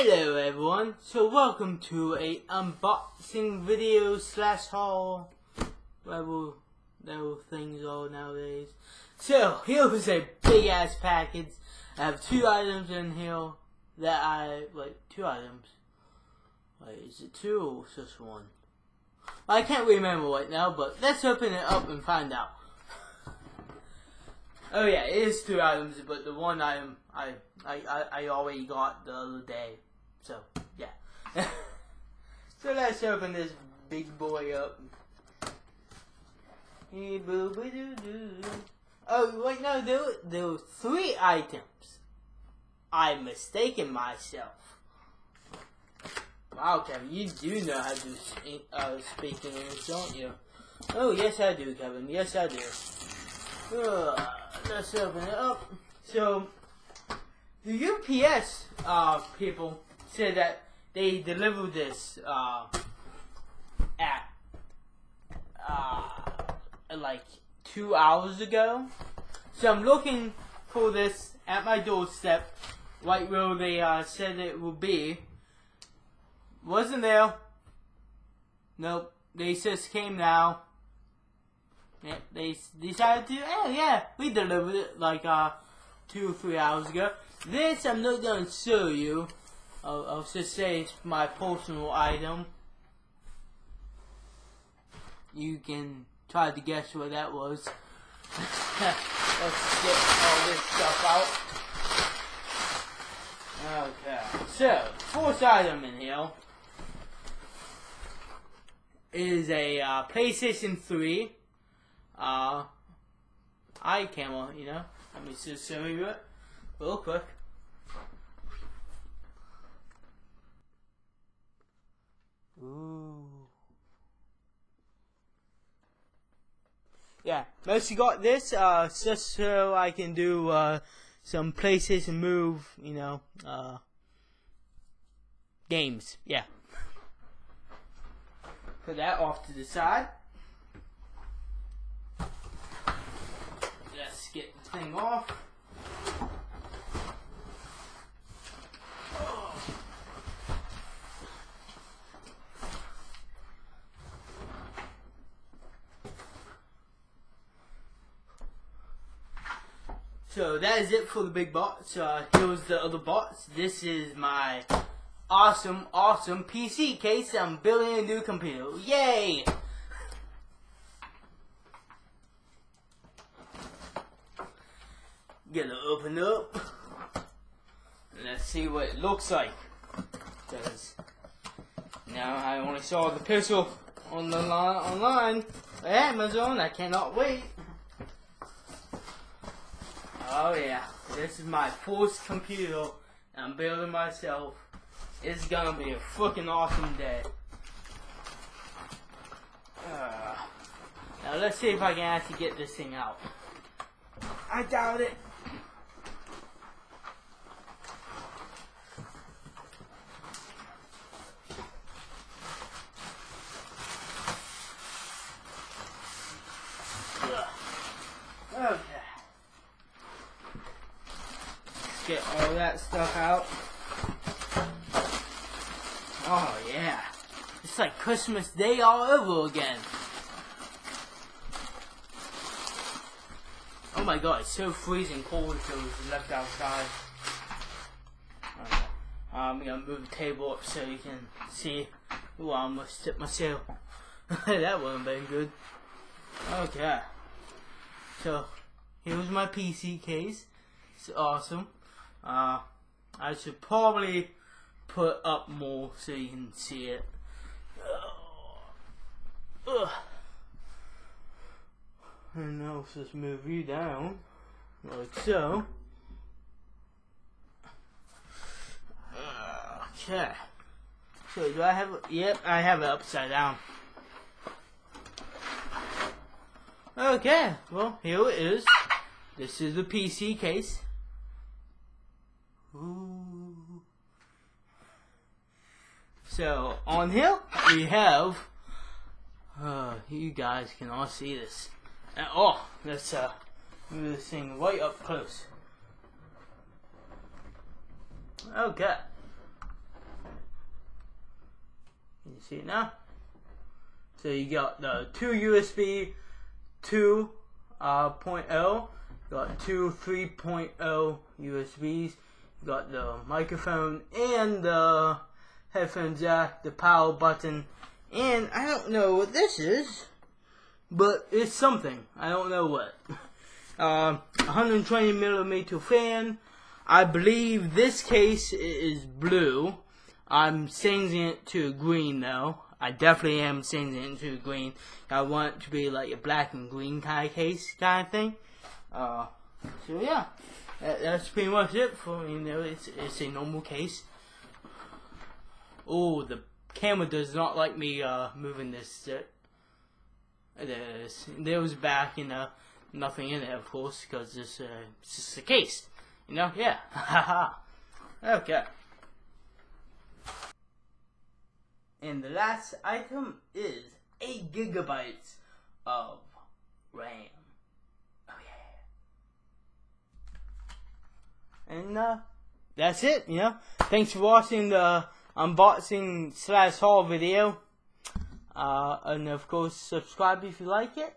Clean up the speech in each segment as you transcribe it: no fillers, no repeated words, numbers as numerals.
Hello everyone, so welcome to a unboxing video slash haul, whatever things are nowadays. So here's a big ass package. I have two items in here that two items. Wait, is it two or just one? I can't remember right now, but let's open it up and find out. Oh yeah, it is two items, but the one item I already got the other day. So yeah. So let's open this big boy up. Oh wait, no, there were three items. I'm mistaken myself. Wow, Kevin, you do know how to speak English, don't you? Oh yes, I do, Kevin. Yes, I do. Let's open it up. So, the UPS people said that they delivered this at like 2 hours ago. So I'm looking for this at my doorstep, right where they said it would be. Wasn't there. Nope. They just came now. Yeah, they decided to, oh yeah, we delivered it like 2 or 3 hours ago. This I'm not going to show you. I'll just say it's my personal item. You can try to guess what that was. Let's get all this stuff out. Okay, so first item in here is a PlayStation 3 eye camera, you know. Let me just show you it real quick. Ooh. Yeah, mostly got this just so I can do some PlayStation Move, you know, games. Yeah. Put that off to the side. Let's get the thing off. So that is it for the big box. Here's the other box. This is my awesome PC case. I'm building a new computer. Yay! Gonna open it up. Let's see what it looks like. Because now I only saw the picture on the online at Amazon. I cannot wait. Oh yeah, this is my first computer I'm building myself. It's gonna be a freaking awesome day. Now let's see if I can actually get this thing out. I doubt it. Okay. Get all that stuff out. Oh yeah, it's like Christmas Day all over again. Oh my god, it's so freezing cold if it was left outside. Okay. I'm gonna move the table up so you can see. Ooh, I almost tipped myself. That wouldn't have been good. Okay, so here's my PC case. It's awesome. I should probably put up more so you can see it. And now let's just move you down like so. Okay. So do I have it? Yep, I have it upside down. Okay, well here it is. This is the PC case. Ooh. So on here we have you guys can all see this. And, let's move this thing right up close. Okay. You see it now? So you got the two USB 2.0, got two 3.0 USBs, you got the microphone and the headphone jack, the power button, and I don't know what this is, but it's something. I don't know what. 120 millimeter fan. I believe this case is blue. I'm changing it to green though. I definitely am changing it to green. I want it to be like a black and green kind of case kind of thing. So yeah, that's pretty much it for, you know, it's a normal case. Oh, the camera does not like me moving this shit. There was back, you know, nothing in it, of course, because it's just a case, you know. Yeah, haha. Okay. And the last item is 8 gigabytes of RAM. Oh yeah. And that's it, you know. Thanks for watching the unboxing / haul video. And of course, subscribe if you like it.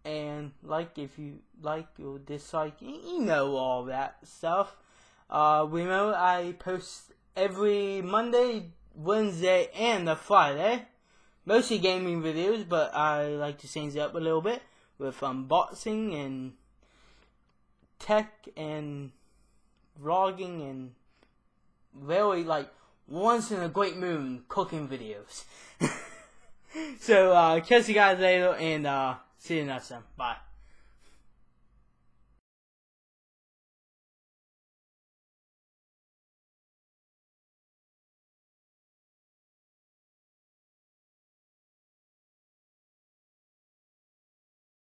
And like if you like or dislike, you know, all that stuff. Remember, I post every Monday, Wednesday, and a Friday. Mostly gaming videos, but I like to change it up a little bit with unboxing and tech and vlogging and very, like, once in a great moon cooking videos. So, catch you guys later, and see you next time. Bye.